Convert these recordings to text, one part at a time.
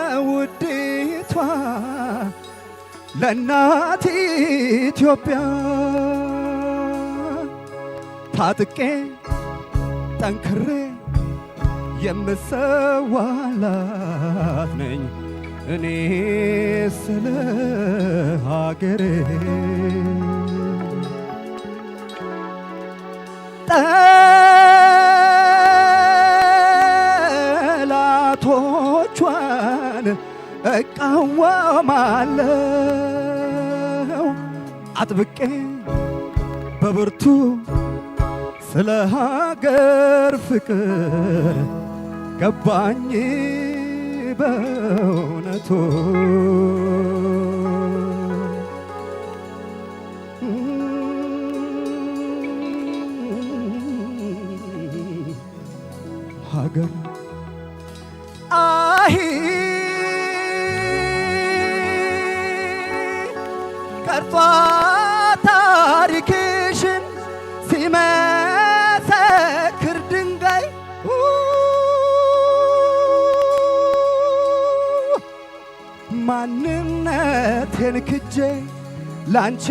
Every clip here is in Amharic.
ለውዲቷ ለእናት ኢትዮጵያ ታጥቄ ጠንክሬ የምሰዋላት ነኝ እኔ ስለ ሀገሬ። ጠላቶቿን እቃወማለሁ አጥብቄ በብርቱ ስለ ሀገር ፍቅር ገባኝ በእውነቱ። ሀገር አሂ ቀርቷ ታሪክሽን ሲመሰክር ድንጋይ ማንነቴን ክጄ ላንቺ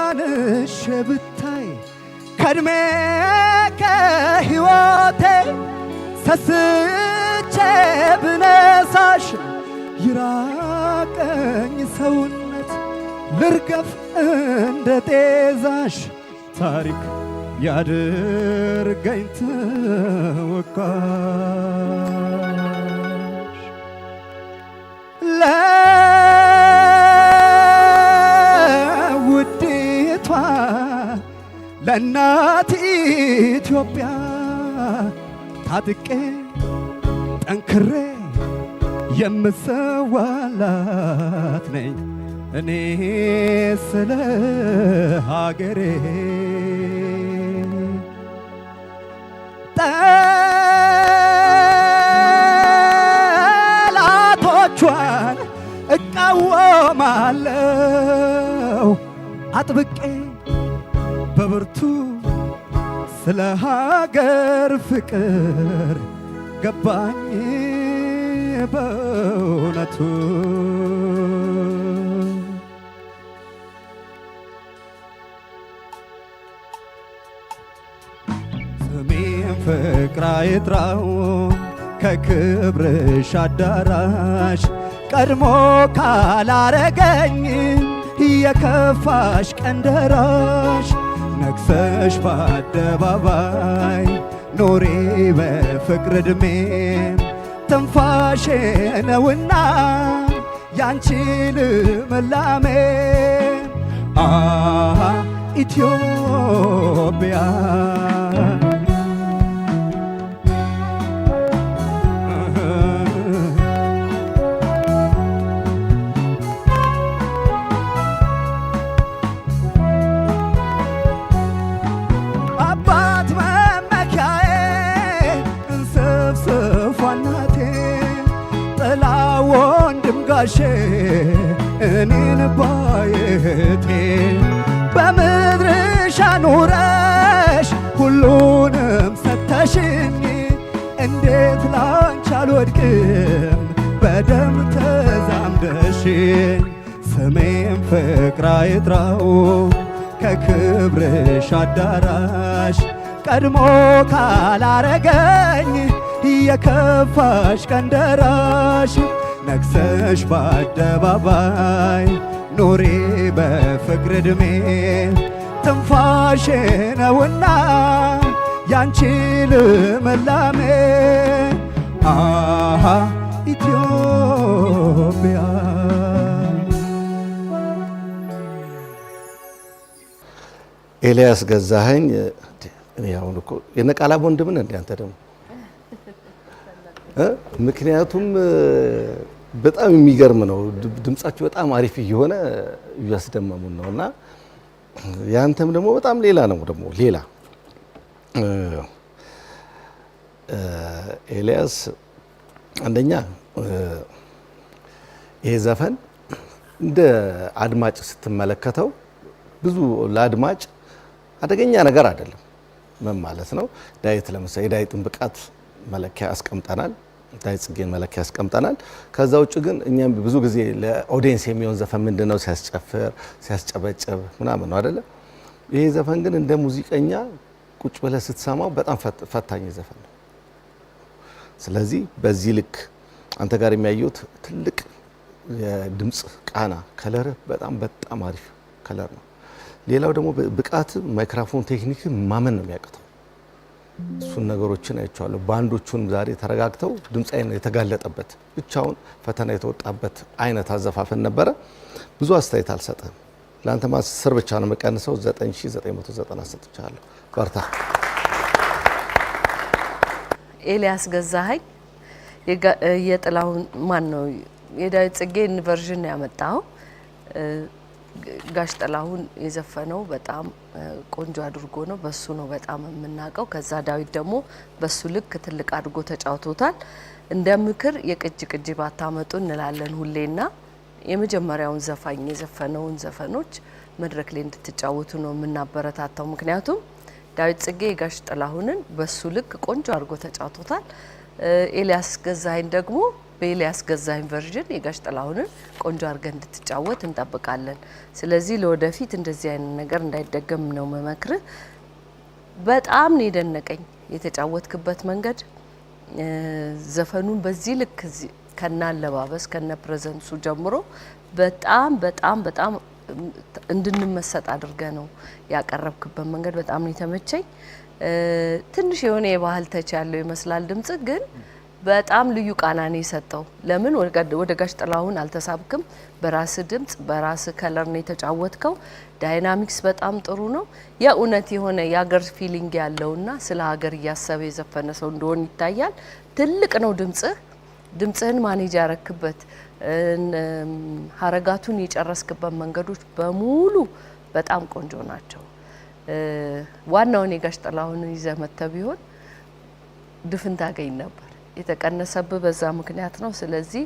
አንሼ ብታይ ከእድሜ ከሕይወቴ ሰስቼ ብነሳሽ ይራቀኝ ሰውነት ልርገፍ እንደ ጤዛሽ ታሪክ ያድርገኝ ተወቃሽ። ለውዲቷ ለእናት ኢትዮጵያ ታጥቄ ጠንክሬ የምሰዋላት ነኝ እኔ ስለ ሀገሬ። ጠላቶቿን እቃወማለሁ አጥብቄ በብርቱ ስለ ሀገር ፍቅር ገባኝ በእውነቱ። ስሜን ፍቅር አይጥራው ከክብርሽ አዳራሽ ቀድሞ ካላረገኝ የከፋሽ ቀን ደራሽ ነግሰሽ በአደባባይ ኖሬ በፍቅር ዕድሜ ትንፋሼ ነውና ያንቺ ልምላሜ ኢትዮጵያ ጋሼ እኔን ባየቴ በምድርሽ አኑረሽ ሁሉንም ሰተሽኝ እንዴት ላንቺ አልወድቅም በደም ተዛምደሽኝ። ስሜን ፍቅር አይጥራው ከክብርሽ አዳራሽ ቀድሞ ካላረገኝ የከፋሽ ቀን ደራሽ ነግሰሽ በአደባባይ ኖሬ በፍቅር ዕድሜ ትንፋሼ ነውና ያንቺ ልምላሜ ኢትዮጵያ ኤልያስ ገዛኸኝ ያው እኮ የነቃላ ወንድም ነህ እንዴ አንተ ደግሞ? ምክንያቱም በጣም የሚገርም ነው ድምጻችሁ በጣም አሪፍ እየሆነ እያስደመሙን ነውና ያንተም ደግሞ በጣም ሌላ ነው ደግሞ ሌላ ኤልያስ አንደኛ ይሄ ዘፈን እንደ አድማጭ ስትመለከተው ብዙ ለአድማጭ አደገኛ ነገር አይደለም። ምን ማለት ነው? ዳዊት ለምሳሌ የዳዊትን ብቃት መለኪያ አስቀምጠናል፣ ዳዊት ጽጌን መለኪያ አስቀምጠናል። ከዛ ውጭ ግን እኛም ብዙ ጊዜ ለኦዲየንስ የሚሆን ዘፈን ምንድነው? ሲያስጨፍር ሲያስጨበጭብ ምናምን ነው አይደለ? ይሄ ዘፈን ግን እንደ ሙዚቀኛ ቁጭ ብለህ ስትሰማው በጣም ፈታኝ ዘፈን ነው። ስለዚህ በዚህ ልክ አንተ ጋር የሚያዩት ትልቅ የድምጽ ቃና ከለር በጣም አሪፍ ከለር ነው። ሌላው ደግሞ ብቃት ማይክሮፎን ቴክኒክ ማመን ነው የሚያቅተው። እሱን ነገሮችን አይቻለሁ። ባንዶቹን ዛሬ ተረጋግተው ድምጻይን የተጋለጠበት ብቻውን ፈተና የተወጣበት አይነት አዘፋፈን ነበረ። ብዙ አስተያየት አልሰጠም። ለአንተ ማስር ብቻ ነው መቀንሰው 9990 ሰጥቻለሁ። በርታ። ኤልያስ ገዛኸኝ የጥላሁን ማን ነው የዳዊት ጽጌን ቨርዥን ያመጣው። ጋሽ ጥላሁን የዘፈነው በጣም ቆንጆ አድርጎ ነው። በሱ ነው በጣም የምናውቀው። ከዛ ዳዊት ደግሞ በሱ ልክ ትልቅ አድርጎ ተጫውቶታል። እንደ ምክር የቅጂ ባታመጡ እንላለን ሁሌና የመጀመሪያውን ዘፋኝ የዘፈነውን ዘፈኖች መድረክ ላይ እንድትጫወቱ ነው የምናበረታታው። ምክንያቱም ዳዊት ጽጌ የጋሽ ጥላሁንን በሱ ልክ ቆንጆ አድርጎ ተጫውቶታል። ኤልያስ ገዛኸኝ ደግሞ በኤልያስ ገዛኸኝ ቨርዥን የጋሽ ጥላሁንን ቆንጆ አድርገን እንድትጫወት እንጠብቃለን። ስለዚህ ለወደፊት እንደዚህ አይነት ነገር እንዳይደገም ነው መመክር። በጣም ነው የደነቀኝ የተጫወትክበት መንገድ። ዘፈኑን በዚህ ልክ ከና አለባበስ ከነ ፕሬዘንሱ ጀምሮ በጣም እንድንመሰጥ አድርገ ነው ያቀረብክበት መንገድ በጣም ነው የተመቸኝ። ትንሽ የሆነ የባህል ተች ያለው ይመስላል ድምጽ ግን በጣም ልዩ ቃና ነው የሰጠው። ለምን ወደ ጋሽ ጥላሁን አልተሳብክም? በራስ ድምጽ በራስ ከለር ነው የተጫወትከው። ዳይናሚክስ በጣም ጥሩ ነው። የእውነት የሆነ የሀገር ፊሊንግ ያለውና ስለ ሀገር እያሰበ የዘፈነ ሰው እንደሆነ ይታያል። ትልቅ ነው ድምጽህን ማኔጅ ያረክበት ሀረጋቱን የጨረስክበት መንገዶች በሙሉ በጣም ቆንጆ ናቸው። ዋናውን የጋሽ ጥላሁንን ይዘህ መጥተህ ቢሆን ድፍን ታገኝ ነበር። የተቀነሰብህ በዛ ምክንያት ነው። ስለዚህ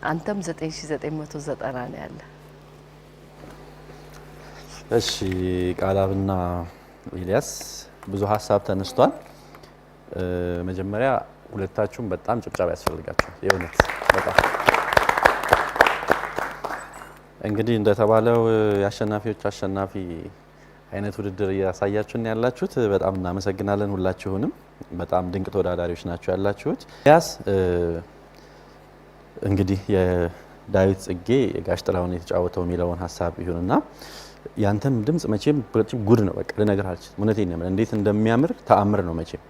አንተም 9990 ነው ያለ። እሺ ቃላብና ኤልያስ ብዙ ሀሳብ ተነስቷል። መጀመሪያ ሁለታችሁም በጣም ጭብጨባ ያስፈልጋችኋል። የእውነት በጣም እንግዲህ እንደተባለው የአሸናፊዎች አሸናፊ አይነት ውድድር እያሳያችሁን ያላችሁት በጣም እናመሰግናለን። ሁላችሁንም በጣም ድንቅ ተወዳዳሪዎች ናቸው ያላችሁት። ኤልያስ እንግዲህ የዳዊት ጽጌ የጋሽ ጥላሁን የተጫወተው የሚለውን ሀሳብ ይሁንና ያንተም ድምጽ መቼም ጉድ ነው። በቃ ልነግርህ አልችልም። እውነቴን ነው። እንዴት እንደሚያምር ተአምር ነው መቼም።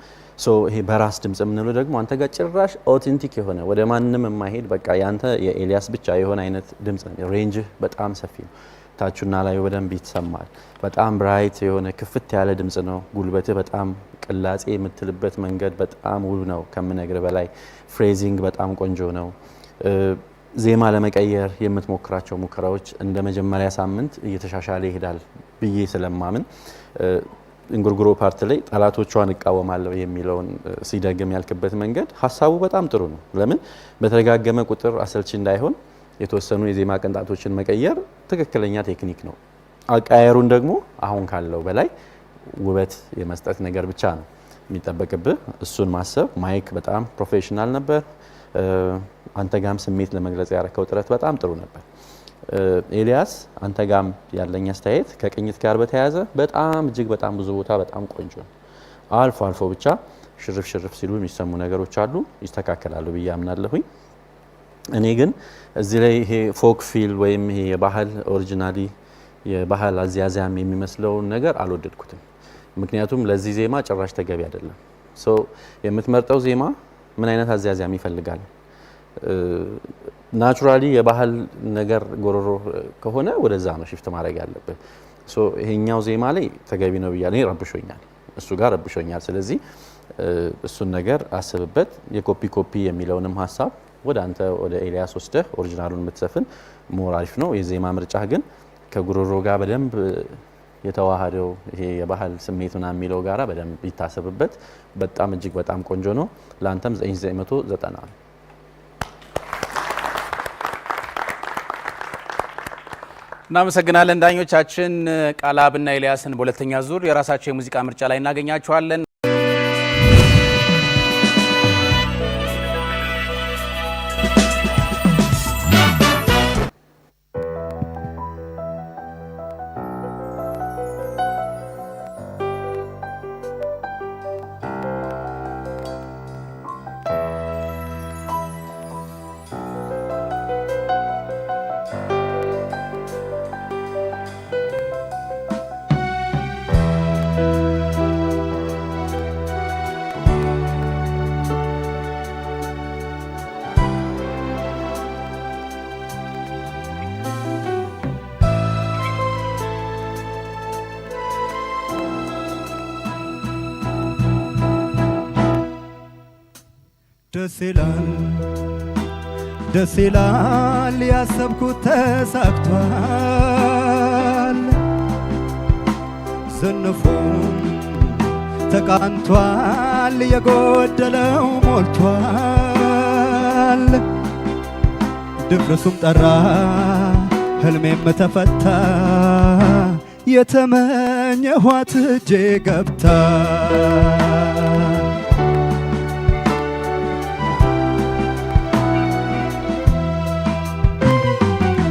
ይሄ በራስ ድምጽ የምንለው ደግሞ አንተ ጋር ጭራሽ ኦቴንቲክ የሆነ ወደ ማንም የማይሄድ በቃ ያንተ የኤልያስ ብቻ የሆነ አይነት ድምጽ ነው። ሬንጅህ በጣም ሰፊ ነው። ታቹና ላይ በደንብ ይሰማል። በጣም ብራይት የሆነ ክፍት ያለ ድምጽ ነው። ጉልበትህ በጣም ቅላጼ የምትልበት መንገድ በጣም ውብ ነው ከምነግር በላይ። ፍሬዚንግ በጣም ቆንጆ ነው። ዜማ ለመቀየር የምትሞክራቸው ሙከራዎች እንደ መጀመሪያ ሳምንት እየተሻሻለ ይሄዳል ብዬ ስለማምን እንጉርጉሮ ፓርት ላይ ጠላቶቿን እቃወማለሁ የሚለውን ሲደግም ያልክበት መንገድ ሀሳቡ በጣም ጥሩ ነው። ለምን በተደጋገመ ቁጥር አሰልቺ እንዳይሆን የተወሰኑ የዜማ ቅንጣቶችን መቀየር ትክክለኛ ቴክኒክ ነው። አቃየሩን ደግሞ አሁን ካለው በላይ ውበት የመስጠት ነገር ብቻ ነው የሚጠበቅብህ። እሱን ማሰብ። ማይክ በጣም ፕሮፌሽናል ነበር። አንተ ጋም ስሜት ለመግለጽ ያረከው ጥረት በጣም ጥሩ ነበር። ኤልያስ አንተ ጋም ያለኝ አስተያየት ከቅኝት ጋር በተያያዘ በጣም እጅግ በጣም ብዙ ቦታ በጣም ቆንጆ ነው። አልፎ አልፎ ብቻ ሽርፍ ሲሉ የሚሰሙ ነገሮች አሉ፣ ይስተካከላሉ ብዬ አምናለሁኝ። እኔ ግን እዚህ ላይ ይሄ ፎክ ፊል ወይም ይሄ የባህል ኦሪጂናሊ የባህል አዝያዝያም የሚመስለውን ነገር አልወደድኩትም። ምክንያቱም ለዚህ ዜማ ጭራሽ ተገቢ አይደለም። የምትመርጠው ዜማ ምን አይነት አዝያዝያም ይፈልጋል? ናቹራሊ የባህል ነገር ጎሮሮ ከሆነ ወደዛ ነው ሽፍት ማድረግ ያለብህ። ይሄኛው ዜማ ላይ ተገቢ ነው ብያለሁ። ረብሾኛል፣ እሱ ጋር ረብሾኛል። ስለዚህ እሱን ነገር አስብበት። የኮፒ የሚለውንም ሀሳብ ወደ አንተ ወደ ኤልያስ ወስደህ ኦሪጂናሉን የምትዘፍን ሞር አሪፍ ነው። የዜማ ምርጫህ ግን ከጉሮሮ ጋር በደንብ የተዋሃደው ይሄ የባህል ስሜቱና የሚለው ጋራ በደንብ ይታሰብበት። በጣም እጅግ በጣም ቆንጆ ነው። ላንተም 990 እናመሰግናለን ዳኞቻችን። ቃላብና ኤልያስን በሁለተኛ ዙር የራሳቸው የሙዚቃ ምርጫ ላይ እናገኛቸዋለን። ደስ ይላል ያሰብኩት ተሳክቷል። ዝንፉም ተቃንቷል የጎደለው ሞልቷል። ድፍረሱም ጠራ ህልሜም ተፈታ የተመኘኋት እጄ ገብታ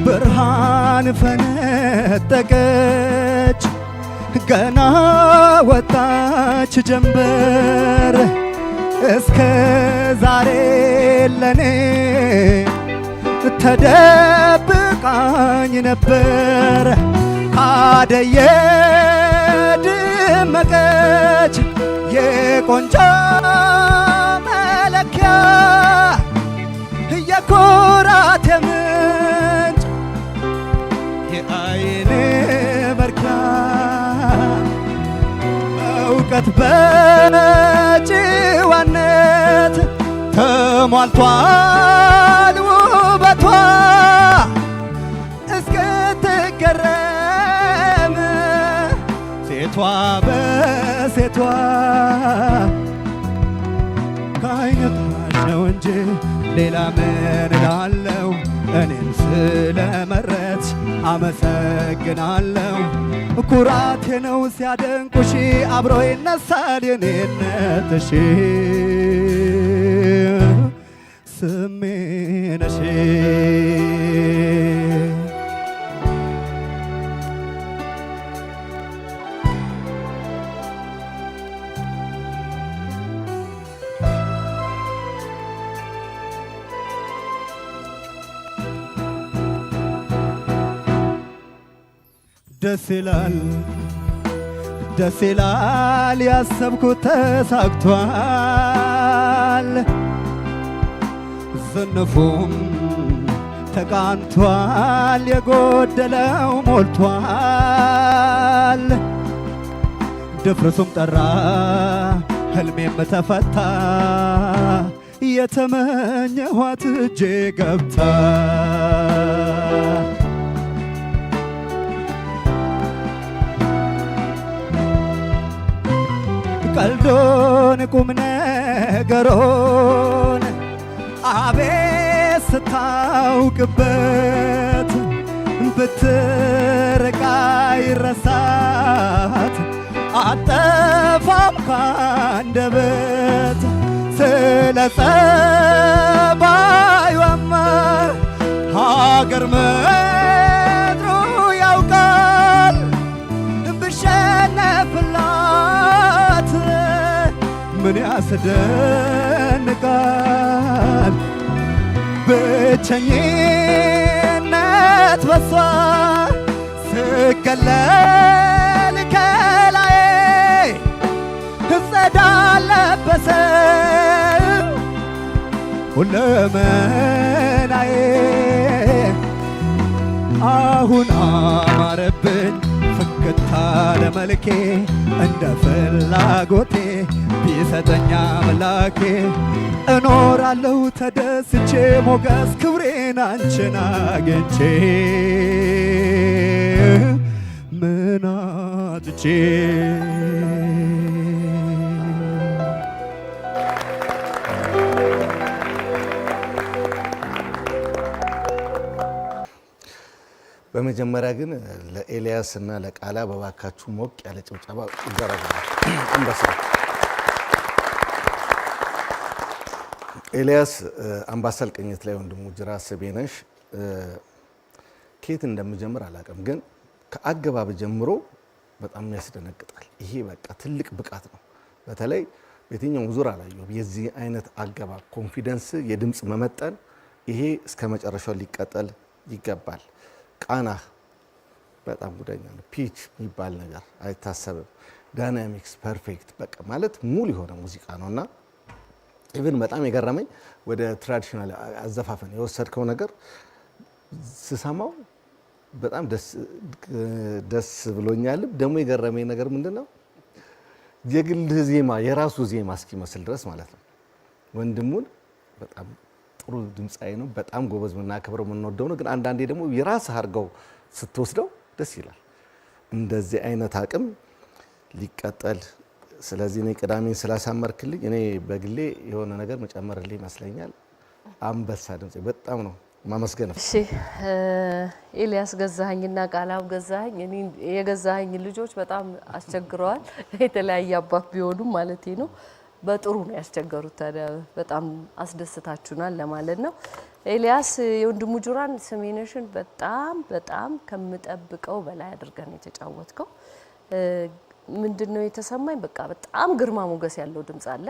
ብርሃን ፈነጠቀች ገና ወጣች ጀንበር እስከ ዛሬ ለኔ ተደብቃኝ ነበር። ካደየ ደመቀች የቆንጆ መለኪያ የኩራት ምንጭ የአይኔ መርኪያ እውቀት በጭዋነት ተሟልቷል ውበቷ እስክትገረም ሴቷ በሴቷ ከአይነታች ነው እንጂ ሌላ ምን እላለሁ? እኔን ስለመረጥሽ አመሰግናለሁ። ኩራቴ ነው ሲያደንቁሽ አብሮ ይነሳል የኔነትሽ ስሜ ነሽ። ደስ ይላል ያሰብኩት ተሳክቷል። ዝንፉም ተቃንቷል የጎደለው ሞልቷል። ድፍረሱም ጠራ ህልሜም ተፈታ የተመኘኋት እጄ ገብታ ቀልዶን ቁም ነገሮን አቤት ስታውቅበት ብትርቃ ይረሳት አጠፋም ካንደበት ስለ ጸባዩማ ሀገር ምድሩ ያውቃል። ብሸነፍላት ምን ያስደንቃል? ብቸኝነት በሷ ስገለል ከላዬ ጸዳል ለበሰ ሁለመናዬ። አሁን አማረብኝ ፍክታ ለመልኬ እንደ ፍላጎቴ ቢሰጠኛ አምላኬ እኖራለሁ ተደስቼ ሞገስ ክብሬን አንቺን አግኝቼ ምን አጥቼ በመጀመሪያ ግን ለኤልያስ እና ለቃላ በባካችሁ ሞቅ ያለ ጭብጨባ ይደረጋል። አንበሳ ኤልያስ አምባሰል ቅኝት ላይ ወንድሙ ጅራት ስቤነሽ ከየት እንደምጀምር አላውቅም፣ ግን ከአገባብ ጀምሮ በጣም ያስደነግጣል። ይሄ በቃ ትልቅ ብቃት ነው። በተለይ በየትኛውም ዙር አላየሁም የዚህ አይነት አገባብ፣ ኮንፊደንስ፣ የድምፅ መመጠን። ይሄ እስከ መጨረሻው ሊቀጠል ይገባል። ቃና በጣም ጉደኛ ነው። ፒች የሚባል ነገር አይታሰብም። ዳይናሚክስ ፐርፌክት፣ በቃ ማለት ሙሉ የሆነ ሙዚቃ ነውና ኢቭን በጣም የገረመኝ ወደ ትራዲሽናል አዘፋፈን የወሰድከው ነገር ስሰማው በጣም ደስ ብሎኛል። ደግሞ የገረመኝ ነገር ምንድነው የግል ዜማ የራሱ ዜማ እስኪመስል ድረስ ማለት ነው። ወንድሙን በጣም ጥሩ ድምጻዊ ነው። በጣም ጎበዝ ምናከብረው የምንወደው ነው። ግን አንዳንዴ ደግሞ የራስ አድርገው ስትወስደው ደስ ይላል። እንደዚህ አይነት አቅም ሊቀጠል። ስለዚህ እኔ ቅዳሜን ስላሳመርክልኝ እኔ በግሌ የሆነ ነገር መጨመርልኝ ይመስለኛል። አንበሳ ድምጽ በጣም ነው ማመስገን። እሺ ኤልያስ ገዛኸኝና ቃላው ገዛኸኝ እኔ የገዛኸኝ ልጆች በጣም አስቸግረዋል። የተለያየ አባት ቢሆኑም ማለት ነው። በጥሩ ነው ያስቸገሩት። ታዲያ በጣም አስደስታችሁናል ለማለት ነው። ኤልያስ የወንድሙ ጅራን ስሜነሽን በጣም ከምጠብቀው በላይ አድርገን የተጫወትከው ምንድነው የተሰማኝ? በቃ በጣም ግርማ ሞገስ ያለው ድምጽ አለ።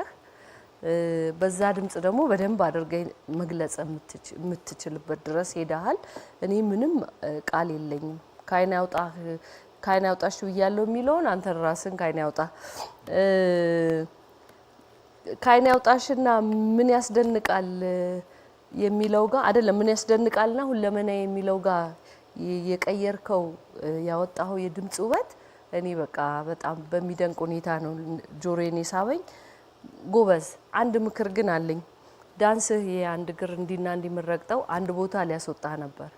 በዛ ድምጽ ደግሞ በደንብ አድርገን መግለጽ የምትችልበት ድረስ ሄደሃል። እኔ ምንም ቃል የለኝም። ካይና ያውጣሽ ብያለሁ የሚለውን አንተ ራስን ካይና ያውጣ ካይና ያውጣሽና ምን ያስደንቃል የሚለው ጋር አይደለም፣ ምን ያስደንቃልና ሁለመና የሚለው ጋር የቀየርከው ያወጣው የድምጽ ውበት እኔ በቃ በጣም በሚደንቅ ሁኔታ ነው ጆሮዬን የሳበኝ። ጎበዝ። አንድ ምክር ግን አለኝ። ዳንስህ የአንድ እግር እንዲና እንዲመረቅጠው አንድ ቦታ ሊያስወጣ ነበር።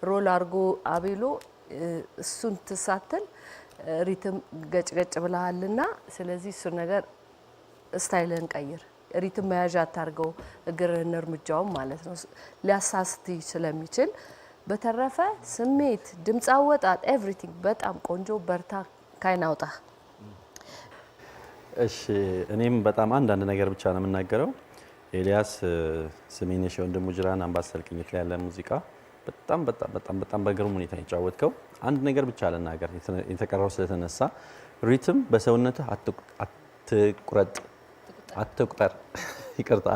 ሮል አርጎ አቤሎ እሱን ትሳተል ሪትም ገጭገጭ ብለሃልና ስለዚህ እሱ ነገር ስታይልን ቀይር። ሪትም መያዣ አታርገው እግርህን እርምጃው ማለት ነው ሊያሳስት ስለሚችል። በተረፈ ስሜት፣ ድምጽ አወጣጥ ኤቭሪቲንግ በጣም ቆንጆ። በርታ ካይና አውጣ። እሺ እኔም በጣም አንዳንድ ነገር ብቻ ነው የምናገረው። ኤልያስ ስሜነሽ ወንድሙ ጅራን አምባሰል ቅኝት ላይ ያለ ሙዚቃ በጣም በግሩም ሁኔታ የተጫወትከው። አንድ ነገር ብቻ ልናገር የተቀረው ስለተነሳ ሪትም በሰውነትህ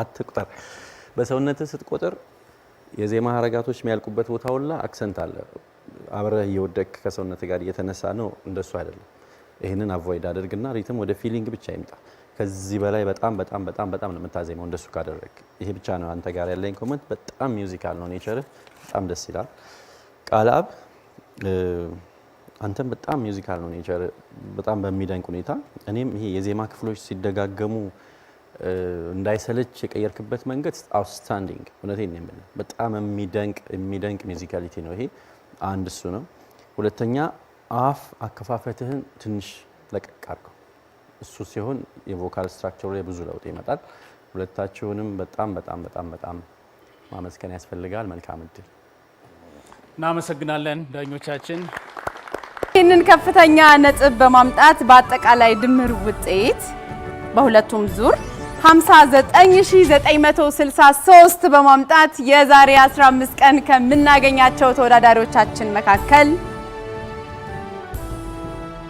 አትቁጠር። በሰውነትህ ስትቆጥር የዜማ ሀረጋቶች የሚያልቁበት ቦታ ሁላ አክሰንት አለ። አብረህ እየወደክ ከሰውነት ጋር እየተነሳ ነው። እንደሱ አይደለም። ይሄንን አቮይድ አድርግና ሪትም ወደ ፊሊንግ ብቻ ይምጣ። ከዚህ በላይ በጣም ነው የምታዜመው እንደሱ ካደረግ። ይሄ ብቻ ነው አንተ ጋር ያለኝ ኮሜንት። በጣም ሚውዚካል ነው ኔቸርህ፣ በጣም ደስ ይላል። ቃላብ አንተም በጣም ሚውዚካል ነው ኔቸርህ፣ በጣም በሚደንቅ ሁኔታ። እኔም ይሄ የዜማ ክፍሎች ሲደጋገሙ እንዳይሰለች የቀየርክበት መንገድ አውትስታንዲንግ። እውነቴን ነው የምልህ፣ በጣም የሚደንቅ ሚውዚካሊቲ ነው ይሄ። አንድ እሱ ነው። ሁለተኛ አፍ አከፋፈትህን ትንሽ ለቀቅ አድርገው። እሱ ሲሆን የቮካል ስትራክቸሩ ላይ ብዙ ለውጥ ይመጣል። ሁለታችሁንም በጣም ማመስገን ያስፈልጋል። መልካም እድል። እናመሰግናለን ዳኞቻችን። ይህንን ከፍተኛ ነጥብ በማምጣት በአጠቃላይ ድምር ውጤት በሁለቱም ዙር 59963 በማምጣት የዛሬ 15 ቀን ከምናገኛቸው ተወዳዳሪዎቻችን መካከል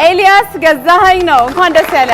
ኤልያስ ገዛኸኝ ነው። እንኳን ደስ ያለ